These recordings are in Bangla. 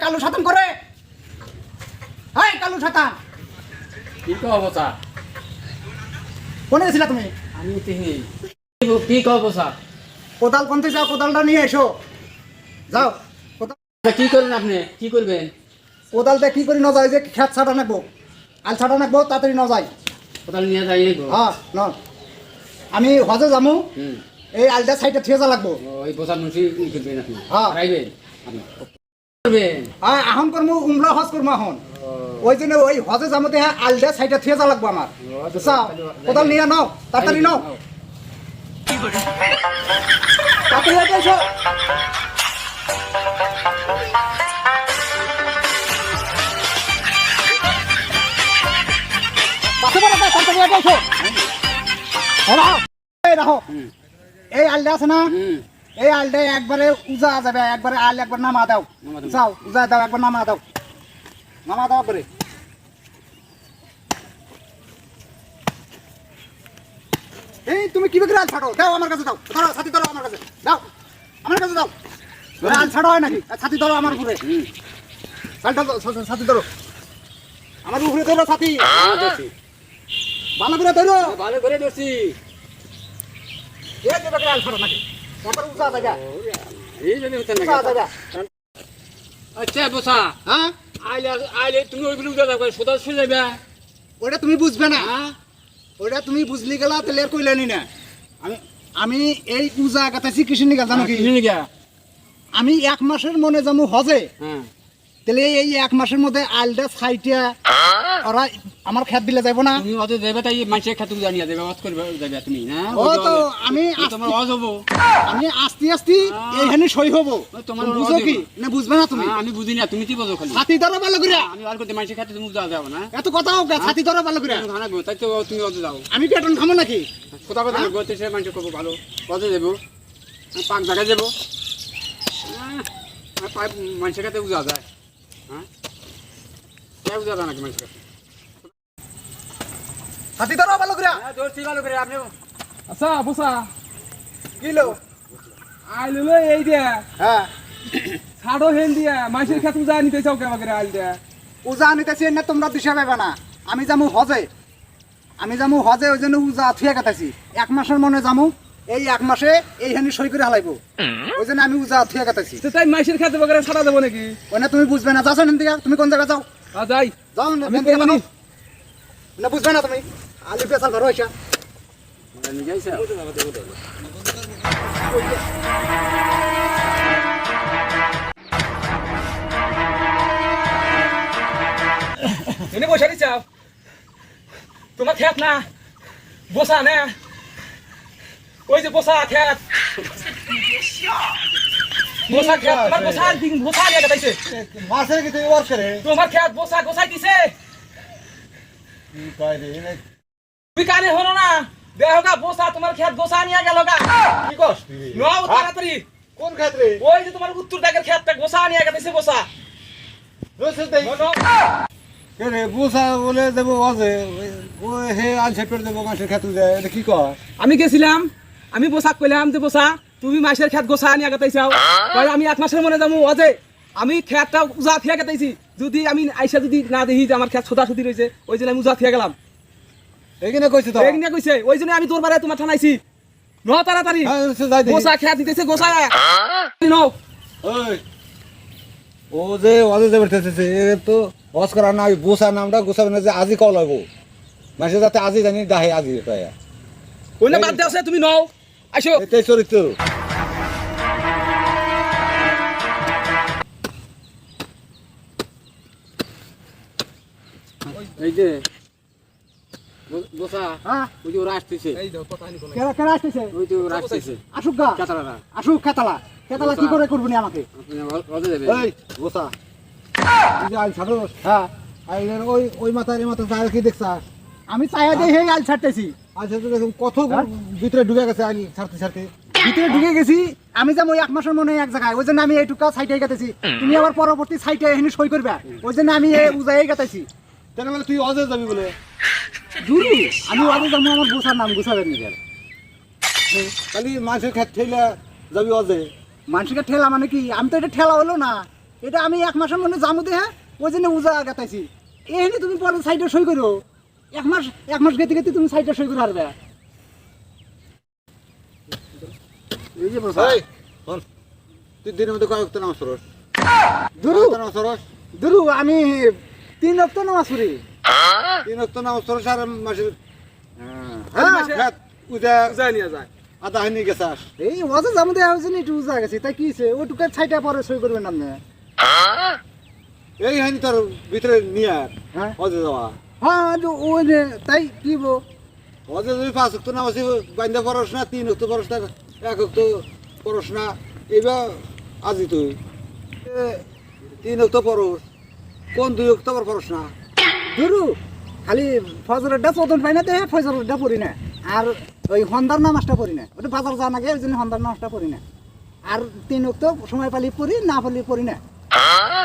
কালু সাতান করে কালু সাতান কি কবো স্যার? কোনে গেছিলা তুমি? আমি কি কবো স্যার? কোদাল কোনতে যাও, কোদালটা নিয়ে এসো। যাও কি করবেন আপনি? কি করবেন? কোদালটা কি করি ন যায় যে খেত ছাটা নাকবো, আল ছাটা নাকবো, তাড়াতাড়ি ন যায়। কোথাও নিয়ে যাই হ্যাঁ ন আমি হজে যামু, এই আলটা সাইডে থিয়ে যা লাগবো। ওই বোঝার মুন্সি করবেন আপনি? হ্যাঁ রাইবেন আপনি করবেন? হ্যাঁ এখন করমু, উমরা হজ করমু এখন। ওই জন্য ওই হজে যামতে আলটা সাইডে থিয়ে যা লাগবো আমার। যাও কোদাল নিয়ে নাও, তাড়াতাড়ি নাও, তাড়াতাড়ি এসো। এই আলটা আছে না, এই আলটা একবারে উজা যাবে, একবারে আল একবার নামা দাও। যাও উজা দাও, একবার নামা দাও, নামা দাও করে। এই তুমি কি বের আল ছাড়ো, দাও আমার কাছে দাও, ধরো ছাতি ধরো আমার কাছে দাও, আমার কাছে দাও। আল ছাড়ো হয় নাকি? ছাতি ধরো আমার উপরে, ছাতি ধরো আমার উপরে, ধরো ছাতি ভালো করে ধরো, ভালো করে ধরছি। আল ছাড়ো নাকি? তারপর উজা জায়গা, এই জন্য হচ্ছে না। উজা জায়গা। আচ্ছা বসা, হ্যাঁ আইলে আইলে তুমি ওইগুলো উঠে যাবে, সোজা শুয়ে যাবে। ওটা তুমি বুঝবে না, হ্যাঁ ওটা তুমি বুঝলি গেলা তাহলে আর কইলেনি না। আমি এই পূজা কাটাইছি কৃষ্ণ গা, জানো কি? আমি 1 মাসের মনে যাবো হজে, হ্যাঁ তাহলে এই 1 মাসের মধ্যে আলটা সাইটিয়া ওরা আমার খেত দিলে যাবো না। তুমি অত দেবে তাই মানুষের খাতে জানিয়ে দেবে, অত করবে যাবে তুমি না? ও তো আমি তোমার অজ হবো, আমি আস্তে আস্তে এইখানে সই হবো। তোমার বুঝো কি না? বুঝবে না তুমি? আমি বুঝি না, তুমি কি বোঝো খালি? ছাতি ধরো ভালো করে, আমি আর করতে মানুষের খাতে তুমি যাওয়া যাবো না? এত কথা হোক, ছাতি ধরো ভালো করে। খানা গো তাই তো তুমি অত যাও। আমি বেতন খামো নাকি? কোথা কথা গতে সে মানুষ করবো ভালো, কত দেবো? পাক জায়গায় যাবো, মানুষের কাছে উজা যায়। হ্যাঁ উজা যায় নাকি মানুষের কাছে? ছাতি ধরো ভালো করে। হ্যাঁ ধরছি ভালো করে। আপনি আচ্ছা বসা কিলো আইলো এই দিয়া হ্যাঁ ছাড়ো হেন দিয়া মাসের খেত উজা নিতে চাও কেমন করে আইল দিয়া? উজা নিতেছি না, তোমরা দিশা পাইবে না। আমি যাবো হজে, আমি যাবো হজে, ওই জন্য উজা থুয়ে কাটাইছি। 1 মাসের মনে যাবো, এই 1 মাসে এইখানে সই করে হালাইবো, ওই জন্য আমি উজা থুয়ে কাটাইছি। তো তাই মাসের খেতে বগরে ছাড়া দেবো নাকি? ওই না তুমি বুঝবে না, যাচ্ছ নিন দিকে, তুমি কোন জায়গা যাও? যাই যাও আমি করবো নি। না, বুঝবে না তুমি। আলু পেশাল ধরো এসা। এনে বসে দিছাও, তোমার খেত না বসা না, ওই যে বসা খেত, বসা খেত তোমার বসা দিন বসা নিয়ে গেছে। মাসের কি তুমি ওয়ার্ক করে? তোমার খেত বসা গোসাই দিছে, কি কয় রে এনে? তুই কানে হলো না? দেহগা বসা তোমার খেত গোসা নিয়ে গেল গা। কি কস তুই? নাও তাড়াতাড়ি। কোন ক্ষেত্রে? ওই যে তোমার উত্তর দাগের খেতটা গোসা নিয়ে গেছে বসা। রসুন দেই। বলো কে রে বুসা বলে দেব ওয়াজে, ও হে আল সেট করে দেব মাসের ক্ষেত্রে যায়, এটা কি কয়? আমি গেছিলাম, আমি বসাক কইলাম যে বসা তুমি মাসের খেত গোসা নিয়ে গেতাইছাও, কই আমি 1 মাসের মনে যাবো ওয়াজে, আমি খেতটা উজা থিয়া গেতাইছি, যদি আমি আইসা যদি না দেখি যে আমার খেত সোদা সুদি রইছে, ওই জন্য আমি উজা থিয়া গেলাম। এইখানে কইছে তো। এইখানে কইছে, ওই জন্য আমি তোর বারে তোমার ঠানাইছি। ন তাড়াতাড়ি হ্যাঁ যাই দে। বসা খেত দিতেছে গোসা নও। ওই ও যে ওয়াজে যে বলতেছে এ তো ওয়াজ করা না, ওই বুসা নামটা গোসাবে না যে আজি কল হইব মাসে, যাতে আজি জানি দাহে আজি কয়া কইলে বাদ দেওছে তুমি নও আইসো। এটাই চরিত্র। এই যে বসা, হ্যাঁ ওই যে ওরা আসতেছে, এই দাও কথা নি কোন। কেরা কেরা আসতেছে? ওই যে ওরা আসতেছে আসুক গা, কাতারা। আসুক খেতালা, খেতালা কি করে করবনি আমাকে? আপনি অজে দেবে। এই গোসা তুই যে আল ছাড়ো। হ্যাঁ আইলের ওই ওই মাথার এই মাথা আর কি দেখছা? আমি চাইয়া দেই হে আল ছাড়তেছি। আচ্ছা দেখুন কত ভিতরে ঢুকে গেছে আল ছাড়তে ছাড়তে, ভিতরে ঢুকে গেছি। আমি যাবো 1 মাসের মনে এক জায়গায়, ওই জন্য আমি এইটুকা সাইটে গেতেছি। তুমি আবার পরবর্তী সাইটে এখানে সই করবে, ওই জন্য আমি এই উজাই গেতেছি। তাহলে তুই অজে যাবি বলে? দুরু আমি অজে যাবো, আমার গোসার নাম গোসাবেন নিজের। খালি মানুষের খেত ঠেলে যাবি অজে। মানুষকে ঠেলা মানে কি? আমি তো এটা ঠেলা হলো না, এটা আমি 1 মাসের মধ্যে জামু দেহে ওই জন্য উজা গাতাইছি। এখানে তুমি পরে সাইডে সই করো, 1 মাস গেতে গেতে তুমি সাইডে সই করে হারবে। এই যে বসা শোন, তুই দিনের মধ্যে কয়েক নামাজ পড়স? দুরু নামাজ পড়স? দুরু আমি 3 ওয়াক্ত নামাজ পড়ি। 3 ওয়াক্ত নামাজ পড়স আর মাসের মাসে খেত উজা উজায় নিয়ে যায়। আধা হয়নি গেছাস। এই ওজে জামু দেহে ওই জন্য একটু উজা গেছি, তাই কি হয়েছে? ওইটুকু সাইডে পরে সই করবেন আপনি। এই হয়নি তোর ভিতরে নিয়ে আর হ্যাঁ অজে যাওয়া। হ্যাঁ ওই যে তাই কি বো? অজে যদি 5 ওয়াক্ত নামাজ বান্ধা পড়স না, 3 ওয়াক্ত পড়স না, 1 ওয়াক্ত পড়স না, এইবার আজি তুই 3 ওয়াক্ত পড়স, কোন 2 ওয়াক্ত পড়স না? দুরু খালি ফজরেরটা চোদন পাই না দেহে, ফজরেরটা পড়ি না, আর ওই হন্দার নামাজটা পড়ি না। ওটা বাজার যাওয়া নাগে ওই জন্য হন্দার নামাজটা পড়ি না। আর 3 ওয়াক্ত সময় পালি পড়ি, না পালি পড়ি না।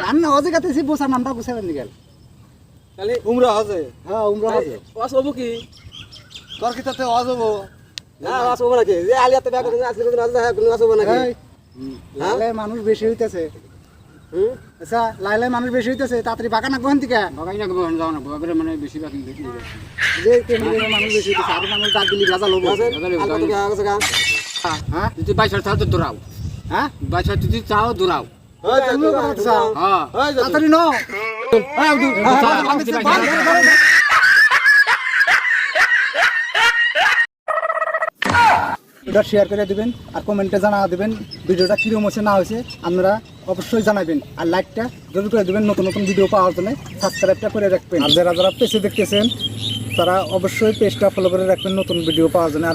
আর না অজে গাতেছি বোসার নামটা গুছাবেন দিগেল। তাহলে উমরা হজে হ্যাঁ উমরা আছে। ওয়াস হবো কি? তোর কি তাতে অজ হবো? না ওয়াস হবো নাকি? যে আলিয়াতে ব্যাগ করে আসলে কোনো রাজা কোনো ওয়াস হবো নাকি? লাইলে মানুষ বেশি হইতেছে। আচ্ছা লাইলে মানুষ বেশি হইতেছে, তাড়াতাড়ি বাঁকা না কোন থেকে? বাগাই না গো যাও না বাগারে মানে বেশি বাকি দেখি যে কেমিলে মানুষ বেশি হইতেছে, আর মানুষ দাঁত দিলি রাজা লোক। হ্যাঁ তুই বাইশ চাও তো দৌড়াও, হ্যাঁ বাইশ তুই চাও দৌড়াও। তুমি কথা হ্যাঁ তাড়াতাড়ি ন। এটা শেয়ার করে দিবেন আর কমেন্টে জানা দিবেন ভিডিওটা কিরকম হয়েছে না হয়েছে, আপনারা অবশ্যই জানাবেন। আর লাইকটা জরুর করে দিবেন নতুন নতুন ভিডিও পাওয়ার জন্য, সাবস্ক্রাইবটা করে রাখবেন। আর যারা যারা পেজে দেখতেছেন তারা অবশ্যই পেজটা ফলো করে রাখবেন নতুন ভিডিও পাওয়ার জন্য। আর